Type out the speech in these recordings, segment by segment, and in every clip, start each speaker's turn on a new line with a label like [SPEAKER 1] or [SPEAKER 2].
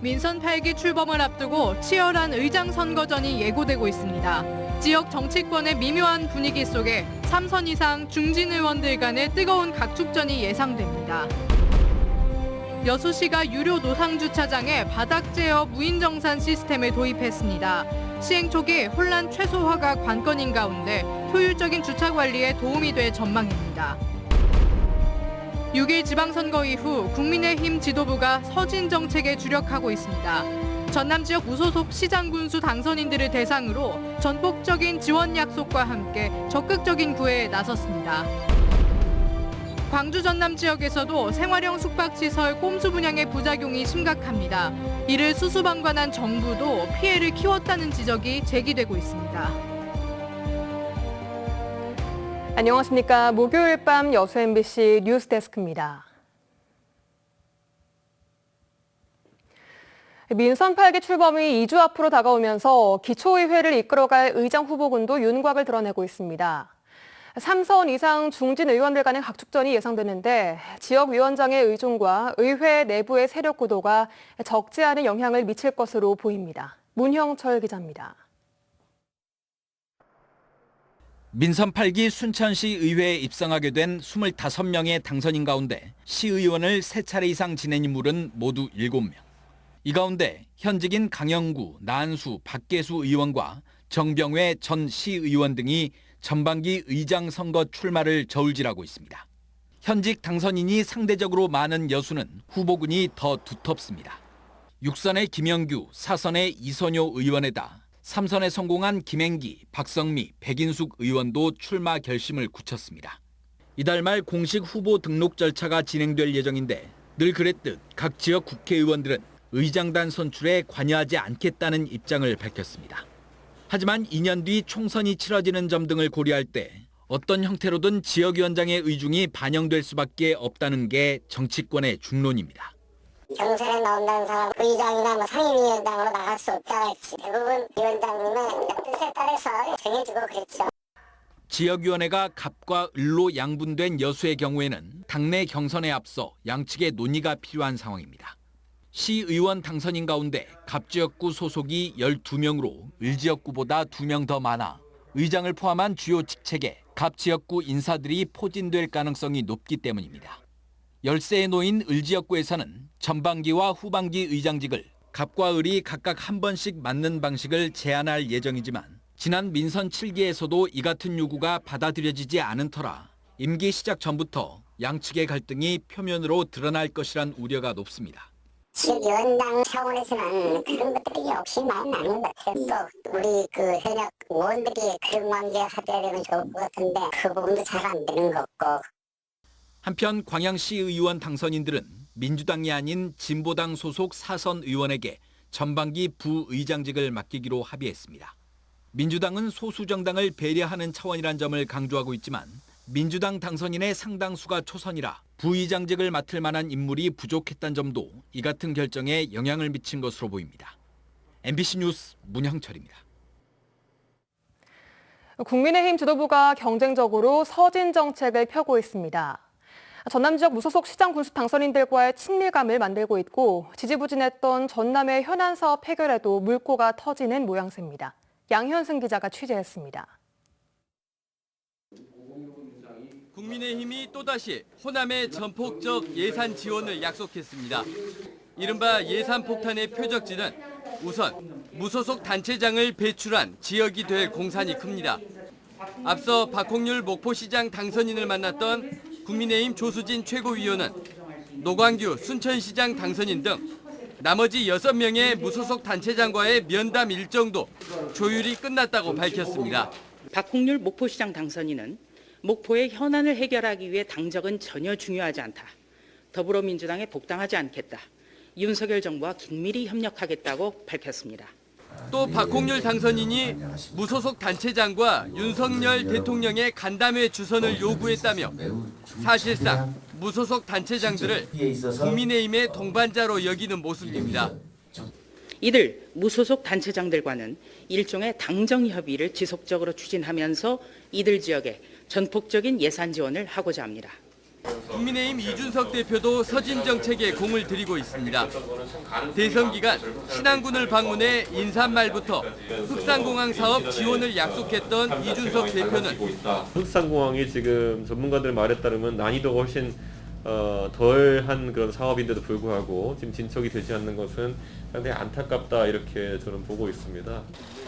[SPEAKER 1] 민선 8기 출범을 앞두고 치열한 의장 선거전이 예고되고 있습니다. 지역 정치권의 미묘한 분위기 속에 3선 이상 중진 의원들 간의 뜨거운 각축전이 예상됩니다. 여수시가 유료 노상 주차장에 바닥 제어 무인 정산 시스템을 도입했습니다. 시행 초기 혼란 최소화가 관건인 가운데 효율적인 주차 관리에 도움이 될 전망입니다. 6일 지방선거 이후 국민의힘 지도부가 서진 정책에 주력하고 있습니다. 전남 지역 무소속 시장 군수 당선인들을 대상으로 전폭적인 지원 약속과 함께 적극적인 구애에 나섰습니다. 광주 전남 지역에서도 생활형 숙박시설 꼼수 분양의 부작용이 심각합니다. 이를 수수방관한 정부도 피해를 키웠다는 지적이 제기되고 있습니다.
[SPEAKER 2] 안녕하십니까. 목요일 밤 여수 MBC 뉴스데스크입니다. 민선 8기 출범이 2주 앞으로 다가오면서 기초의회를 이끌어갈 의장 후보군도 윤곽을 드러내고 있습니다. 3선 이상 중진 의원들 간의 각축전이 예상되는데 지역위원장의 의중과 의회 내부의 세력 구도가 적지 않은 영향을 미칠 것으로 보입니다. 문형철 기자입니다.
[SPEAKER 3] 민선 8기 순천시 의회에 입성하게 된 25명의 당선인 가운데 시의원을 3차례 이상 지낸 인물은 모두 7명. 이 가운데 현직인 강영구, 나한수, 박계수 의원과 정병회 전 시의원 등이 전반기 의장 선거 출마를 저울질하고 있습니다. 현직 당선인이 상대적으로 많은 여수는 후보군이 더 두텁습니다. 6선의 김영규, 4선의 이선효 의원에다 3선에 성공한 김행기, 박성미, 백인숙 의원도 출마 결심을 굳혔습니다. 이달 말 공식 후보 등록 절차가 진행될 예정인데 늘 그랬듯 각 지역 국회의원들은 의장단 선출에 관여하지 않겠다는 입장을 밝혔습니다. 하지만 2년 뒤 총선이 치러지는 점 등을 고려할 때 어떤 형태로든 지역위원장의 의중이 반영될 수밖에 없다는 게 정치권의 중론입니다.
[SPEAKER 4] 경선에 나온다는 사람 의장이나 상임위원장으로 나갈 수 없다 했지. 대부분 위원장님은 뜻에 따라서 정해주고 그랬죠.
[SPEAKER 3] 지역위원회가 갑과 을로 양분된 여수의 경우에는 당내 경선에 앞서 양측의 논의가 필요한 상황입니다. 시의원 당선인 가운데 갑지역구 소속이 12명으로 을지역구보다 2명 더 많아 의장을 포함한 주요 직책에 갑지역구 인사들이 포진될 가능성이 높기 때문입니다. 열세에 놓인 을지역구에서는 전반기와 후반기 의장직을 갑과 을이 각각 한 번씩 맡는 방식을 제안할 예정이지만 지난 민선 7기에서도 이 같은 요구가 받아들여지지 않은 터라 임기 시작 전부터 양측의 갈등이 표면으로 드러날 것이란 우려가 높습니다.
[SPEAKER 4] 지역위원장 차원에서는 그런 것들이 욕심이 많이 나는 것 같아요. 또 우리 현역 의원들이 그런 관계 하셔야 되면 좋을 것 같은데 그 부분도 잘 안 되는 것 같고.
[SPEAKER 3] 한편 광양시 의원 당선인들은 민주당이 아닌 진보당 소속 4선 의원에게 전반기 부의장직을 맡기기로 합의했습니다. 민주당은 소수 정당을 배려하는 차원이란 점을 강조하고 있지만 민주당 당선인의 상당수가 초선이라 부의장직을 맡을 만한 인물이 부족했다는 점도 이 같은 결정에 영향을 미친 것으로 보입니다. MBC 뉴스 문형철입니다.
[SPEAKER 2] 국민의힘 지도부가 경쟁적으로 서진 정책을 펴고 있습니다. 전남 지역 무소속 시장 군수 당선인들과의 친밀감을 만들고 있고 지지부진했던 전남의 현안 사업 해결에도 물꼬가 터지는 모양새입니다. 양현승 기자가 취재했습니다.
[SPEAKER 5] 국민의힘이 또다시 호남의 전폭적 예산 지원을 약속했습니다. 이른바 예산 폭탄의 표적지는 우선 무소속 단체장을 배출한 지역이 될 공산이 큽니다. 앞서 박홍률 목포시장 당선인을 만났던 국민의힘 조수진 최고위원은 노광규 순천시장 당선인 등 나머지 6명의 무소속 단체장과의 면담 일정도 조율이 끝났다고 밝혔습니다.
[SPEAKER 6] 박홍률 목포시장 당선인은 목포의 현안을 해결하기 위해 당적은 전혀 중요하지 않다. 더불어민주당에 복당하지 않겠다. 윤석열 정부와 긴밀히 협력하겠다고 밝혔습니다.
[SPEAKER 5] 또 박홍률 당선인이 무소속 단체장과 윤석열 대통령의 간담회 주선을 요구했다며 사실상 무소속 단체장들을 국민의힘의 동반자로 여기는 모습입니다.
[SPEAKER 6] 이들 무소속 단체장들과는 일종의 당정 협의를 지속적으로 추진하면서 이들 지역에 전폭적인 예산 지원을 하고자 합니다.
[SPEAKER 5] 국민의힘 이준석 대표도 서진 정책에 공을 들이고 있습니다. 대선 기간 신안군을 방문해 인사말부터 흑산공항 사업 지원을 약속했던 이준석 대표는
[SPEAKER 7] 흑산공항이 지금 전문가들 말에 따르면 난이도가 훨씬 덜한 그런 사업인데도 불구하고 지금 진척이 되지 않는 것은 상당히 안타깝다 이렇게 저는 보고 있습니다.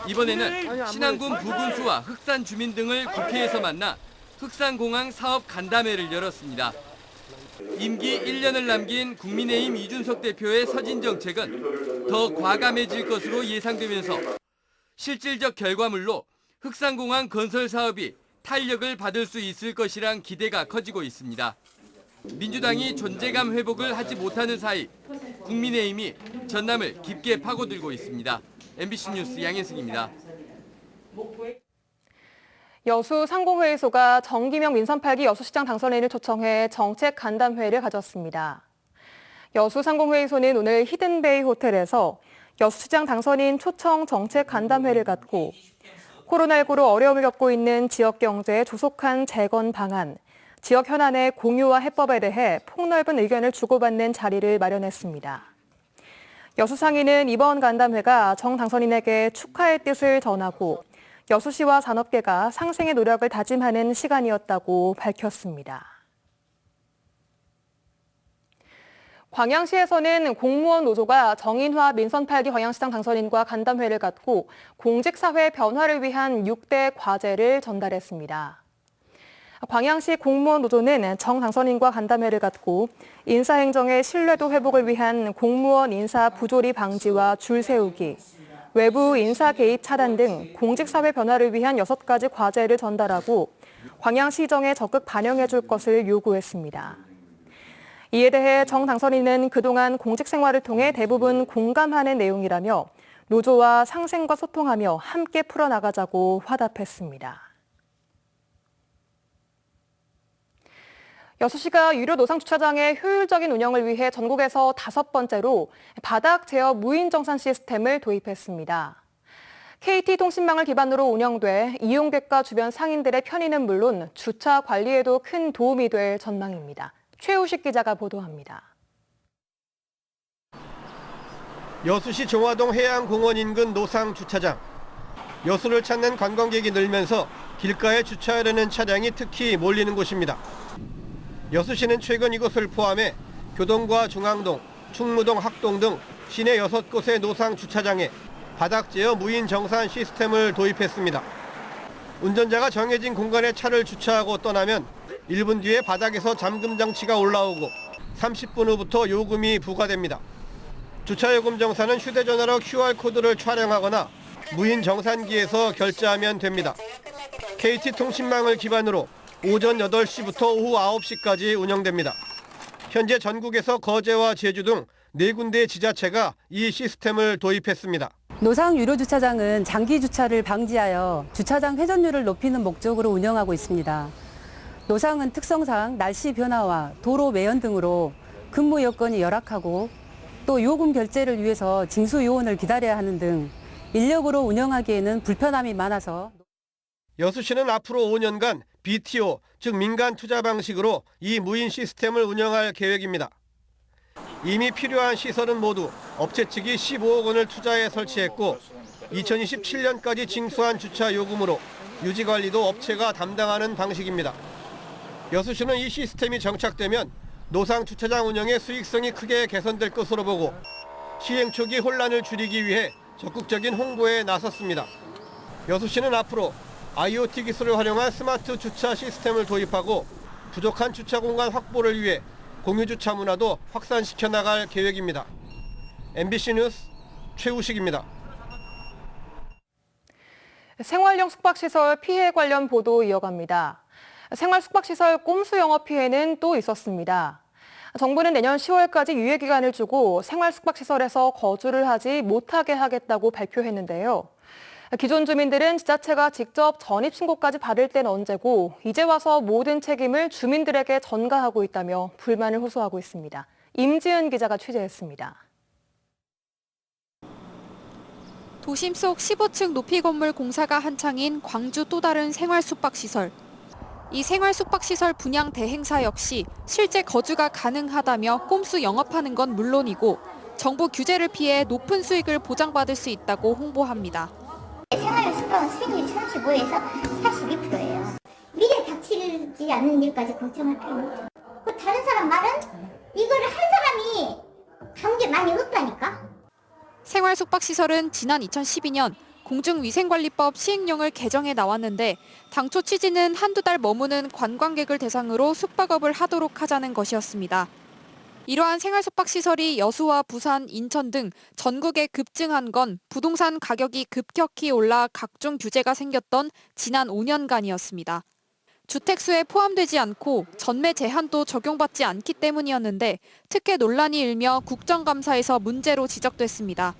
[SPEAKER 5] 이번에는 신안군 부군수와 흑산 주민 등을 국회에서 만나 흑산공항 사업 간담회를 열었습니다. 임기 1년을 남긴 국민의힘 이준석 대표의 서진 정책은 더 과감해질 것으로 예상되면서 실질적 결과물로 흑산공항 건설 사업이 탄력을 받을 수 있을 것이란 기대가 커지고 있습니다. 민주당이 존재감 회복을 하지 못하는 사이 국민의힘이 전남을 깊게 파고들고 있습니다. MBC 뉴스 양현승입니다.
[SPEAKER 2] 여수 상공회의소가 정기명 민선 8기 여수시장 당선인을 초청해 정책 간담회를 가졌습니다. 여수 상공회의소는 오늘 히든베이 호텔에서 여수시장 당선인 초청 정책 간담회를 갖고 코로나19로 어려움을 겪고 있는 지역 경제의 조속한 재건 방안, 지역 현안의 공유와 해법에 대해 폭넓은 의견을 주고받는 자리를 마련했습니다. 여수상인은 이번 간담회가 정 당선인에게 축하의 뜻을 전하고 여수시와 산업계가 상생의 노력을 다짐하는 시간이었다고 밝혔습니다. 광양시에서는 공무원 노조가 정인화 민선 8기 광양시장 당선인과 간담회를 갖고 공직사회 변화를 위한 6대 과제를 전달했습니다. 광양시 공무원 노조는 정 당선인과 간담회를 갖고 인사행정의 신뢰도 회복을 위한 공무원 인사 부조리 방지와 줄 세우기, 외부 인사 개입 차단 등 공직사회 변화를 위한 6가지 과제를 전달하고 광양시정에 적극 반영해 줄 것을 요구했습니다. 이에 대해 정 당선인은 그동안 공직 생활을 통해 대부분 공감하는 내용이라며 노조와 상생과 소통하며 함께 풀어나가자고 화답했습니다. 여수시가 유료 노상주차장의 효율적인 운영을 위해 전국에서 5번째로 바닥 제어 무인 정산 시스템을 도입했습니다. KT통신망을 기반으로 운영돼 이용객과 주변 상인들의 편의는 물론 주차 관리에도 큰 도움이 될 전망입니다. 최우식 기자가 보도합니다.
[SPEAKER 8] 여수시 종화동 해양공원 인근 노상주차장. 여수를 찾는 관광객이 늘면서 길가에 주차하려는 차량이 특히 몰리는 곳입니다. 여수시는 최근 이곳을 포함해 교동과 중앙동, 충무동, 학동 등 시내 6곳의 노상 주차장에 바닥 제어 무인 정산 시스템을 도입했습니다. 운전자가 정해진 공간에 차를 주차하고 떠나면 1분 뒤에 바닥에서 잠금 장치가 올라오고 30분 후부터 요금이 부과됩니다. 주차요금 정산은 휴대전화로 QR코드를 촬영하거나 무인 정산기에서 결제하면 됩니다. KT통신망을 기반으로 오전 8시부터 오후 9시까지 운영됩니다. 현재 전국에서 거제와 제주 등 4군데의 지자체가 이 시스템을 도입했습니다.
[SPEAKER 9] 노상 유료 주차장은 장기 주차를 방지하여 주차장 회전율을 높이는 목적으로 운영하고 있습니다. 노상은 특성상 날씨 변화와 도로 매연 등으로 근무 여건이 열악하고 또 요금 결제를 위해서 징수 요원을 기다려야 하는 등 인력으로 운영하기에는 불편함이 많아서
[SPEAKER 8] 여수시는 앞으로 5년간 BTO, 즉 민간 투자 방식으로 이 무인 시스템을 운영할 계획입니다. 이미 필요한 시설은 모두 업체 측이 15억 원을 투자해 설치했고 2027년까지 징수한 주차 요금으로 유지 관리도 업체가 담당하는 방식입니다. 여수시는 이 시스템이 정착되면 노상 주차장 운영의 수익성이 크게 개선될 것으로 보고 시행 초기 혼란을 줄이기 위해 적극적인 홍보에 나섰습니다. 여수시는 앞으로 IoT 기술을 활용한 스마트 주차 시스템을 도입하고 부족한 주차 공간 확보를 위해 공유 주차 문화도 확산시켜 나갈 계획입니다. MBC 뉴스 최우식입니다.
[SPEAKER 2] 생활형 숙박시설 피해 관련 보도 이어갑니다. 생활 숙박시설 꼼수 영업 피해는 또 있었습니다. 정부는 내년 10월까지 유예 기간을 주고 생활 숙박시설에서 거주를 하지 못하게 하겠다고 발표했는데요. 기존 주민들은 지자체가 직접 전입신고까지 받을 때는 언제고 이제 와서 모든 책임을 주민들에게 전가하고 있다며 불만을 호소하고 있습니다. 임지은 기자가 취재했습니다.
[SPEAKER 10] 도심 속 15층 높이 건물 공사가 한창인 광주 또 다른 생활 숙박시설. 이 생활 숙박시설 분양 대행사 역시 실제 거주가 가능하다며 꼼수 영업하는 건 물론이고 정부 규제를 피해 높은 수익을 보장받을 수 있다고 홍보합니다.
[SPEAKER 11] 생활 숙박은 수익률이 35에서 42%예요. 미래 닥치지 않는 일까지 걱정할 필요는 없죠. 그 다른 사람 말은 이거를 한 사람이 간 게 많이 없다니까.
[SPEAKER 10] 생활 숙박시설은 지난 2012년 공중위생관리법 시행령을 개정해 나왔는데 당초 취지는 한두 달 머무는 관광객을 대상으로 숙박업을 하도록 하자는 것이었습니다. 이러한 생활 숙박시설이 여수와 부산, 인천 등 전국에 급증한 건 부동산 가격이 급격히 올라 각종 규제가 생겼던 지난 5년간이었습니다. 주택수에 포함되지 않고 전매 제한도 적용받지 않기 때문이었는데 특혜 논란이 일며 국정감사에서 문제로 지적됐습니다.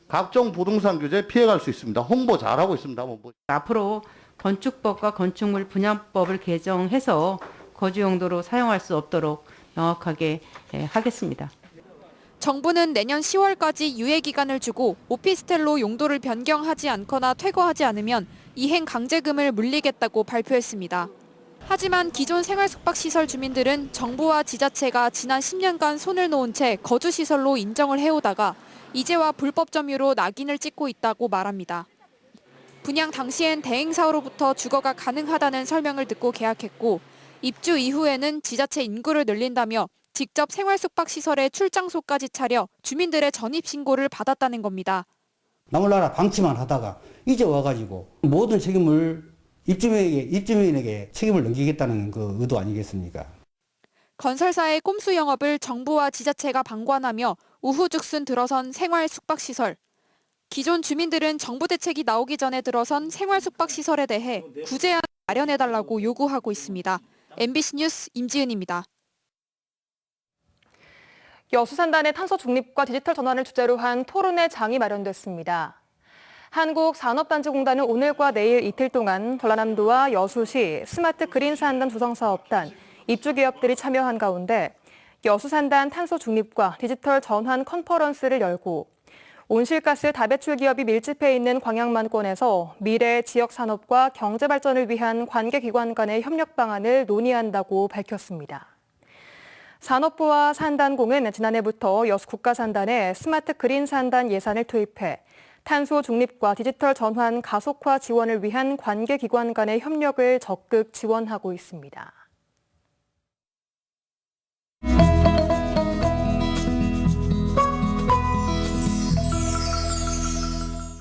[SPEAKER 12] 각종 부동산 규제 피해갈 수 있습니다. 홍보 잘하고 있습니다.
[SPEAKER 13] 앞으로 건축법과 건축물 분양법을 개정해서 거주 용도로 사용할 수 없도록 명확하게 하겠습니다.
[SPEAKER 10] 정부는 내년 10월까지 유예 기간을 주고 오피스텔로 용도를 변경하지 않거나 퇴거하지 않으면 이행 강제금을 물리겠다고 발표했습니다. 하지만 기존 생활숙박시설 주민들은 정부와 지자체가 지난 10년간 손을 놓은 채 거주시설로 인정을 해오다가 이제와 불법 점유로 낙인을 찍고 있다고 말합니다. 분양 당시엔 대행사로부터 주거가 가능하다는 설명을 듣고 계약했고 입주 이후에는 지자체 인구를 늘린다며 직접 생활숙박시설에 출장소까지 차려 주민들의 전입신고를 받았다는 겁니다.
[SPEAKER 14] 나몰라라 방치만 하다가 이제 와가지고 모든 책임을 입주민에게 책임을 넘기겠다는 그 의도 아니겠습니까?
[SPEAKER 10] 건설사의 꼼수 영업을 정부와 지자체가 방관하며 우후죽순 들어선 생활숙박시설. 기존 주민들은 정부 대책이 나오기 전에 들어선 생활숙박시설에 대해 구제안을 마련해달라고 요구하고 있습니다. MBC 뉴스 임지은입니다.
[SPEAKER 2] 여수산단의 탄소 중립과 디지털 전환을 주제로 한 토론회 장이 마련됐습니다. 한국산업단지공단은 오늘과 내일 이틀 동안 전라남도와 여수시 스마트 그린 산단 조성사업단, 입주기업들이 참여한 가운데 여수산단 탄소 중립과 디지털 전환 컨퍼런스를 열고 온실가스 다배출 기업이 밀집해 있는 광양만권에서 미래 지역 산업과 경제 발전을 위한 관계기관 간의 협력 방안을 논의한다고 밝혔습니다. 산업부와 산단공은 지난해부터 여수 국가산단에 스마트 그린 산단 예산을 투입해 탄소 중립과 디지털 전환 가속화 지원을 위한 관계기관 간의 협력을 적극 지원하고 있습니다.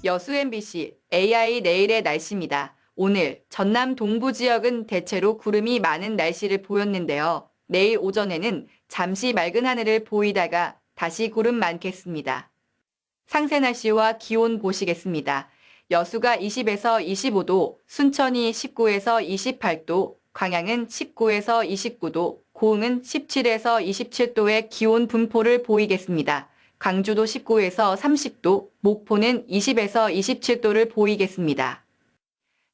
[SPEAKER 15] 여수 MBC AI 내일의 날씨입니다. 오늘 전남 동부 지역은 대체로 구름이 많은 날씨를 보였는데요. 내일 오전에는 잠시 맑은 하늘을 보이다가 다시 구름 많겠습니다. 상세 날씨와 기온 보시겠습니다. 여수가 20에서 25도, 순천이 19에서 28도, 광양은 19에서 29도, 고흥은 17에서 27도의 기온 분포를 보이겠습니다. 광주도 19에서 30도, 목포는 20에서 27도를 보이겠습니다.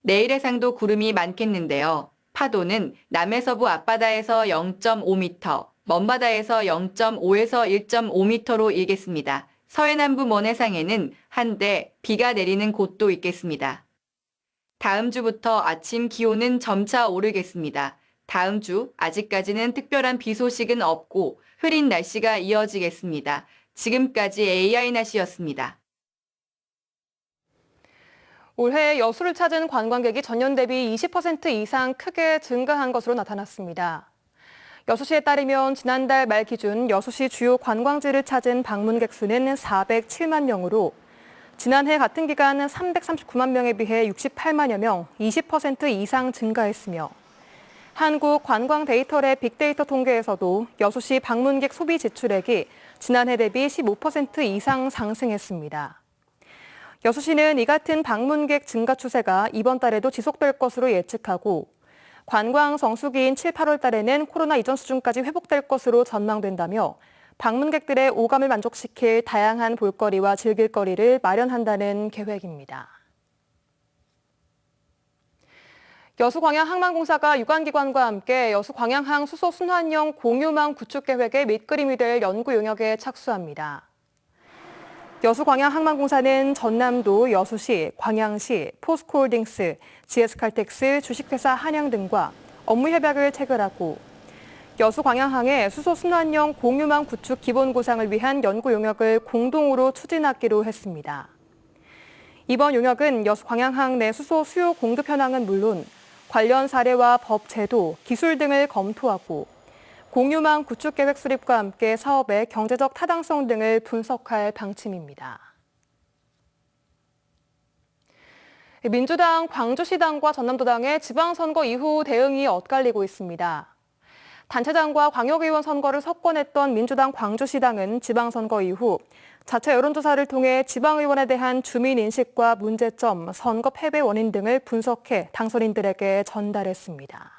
[SPEAKER 15] 내일 해상도 구름이 많겠는데요. 파도는 남해서부 앞바다에서 0.5m, 먼바다에서 0.5에서 1.5m로 일겠습니다. 서해남부 먼해상에는 한데 비가 내리는 곳도 있겠습니다. 다음 주부터 아침 기온은 점차 오르겠습니다. 다음 주 아직까지는 특별한 비 소식은 없고 흐린 날씨가 이어지겠습니다. 지금까지 AI 날씨였습니다.
[SPEAKER 2] 올해 여수를 찾은 관광객이 전년 대비 20% 이상 크게 증가한 것으로 나타났습니다. 여수시에 따르면 지난달 말 기준 여수시 주요 관광지를 찾은 방문객 수는 407만 명으로 지난해 같은 기간 339만 명에 비해 68만여 명, 20% 이상 증가했으며 한국관광데이터랩 빅데이터 통계에서도 여수시 방문객 소비 지출액이 지난해 대비 15% 이상 상승했습니다. 여수시는 이 같은 방문객 증가 추세가 이번 달에도 지속될 것으로 예측하고 관광 성수기인 7, 8월 달에는 코로나 이전 수준까지 회복될 것으로 전망된다며 방문객들의 오감을 만족시킬 다양한 볼거리와 즐길거리를 마련한다는 계획입니다. 여수광양항만공사가 유관기관과 함께 여수광양항 수소 순환형 공유망 구축 계획의 밑그림이 될 연구 용역에 착수합니다. 여수광양항만공사는 전남도 여수시, 광양시, 포스코홀딩스, GS칼텍스, 주식회사 한양 등과 업무 협약을 체결하고 여수광양항의 수소 순환형 공유망 구축 기본 구상을 위한 연구 용역을 공동으로 추진하기로 했습니다. 이번 용역은 여수광양항 내 수소 수요 공급 현황은 물론 관련 사례와 법 제도, 기술 등을 검토하고 공유망 구축 계획 수립과 함께 사업의 경제적 타당성 등을 분석할 방침입니다. 민주당 광주시당과 전남도당의 지방선거 이후 대응이 엇갈리고 있습니다. 단체장과 광역의원 선거를 석권했던 민주당 광주시당은 지방선거 이후 자체 여론조사를 통해 지방의원에 대한 주민인식과 문제점, 선거 패배 원인 등을 분석해 당선인들에게 전달했습니다.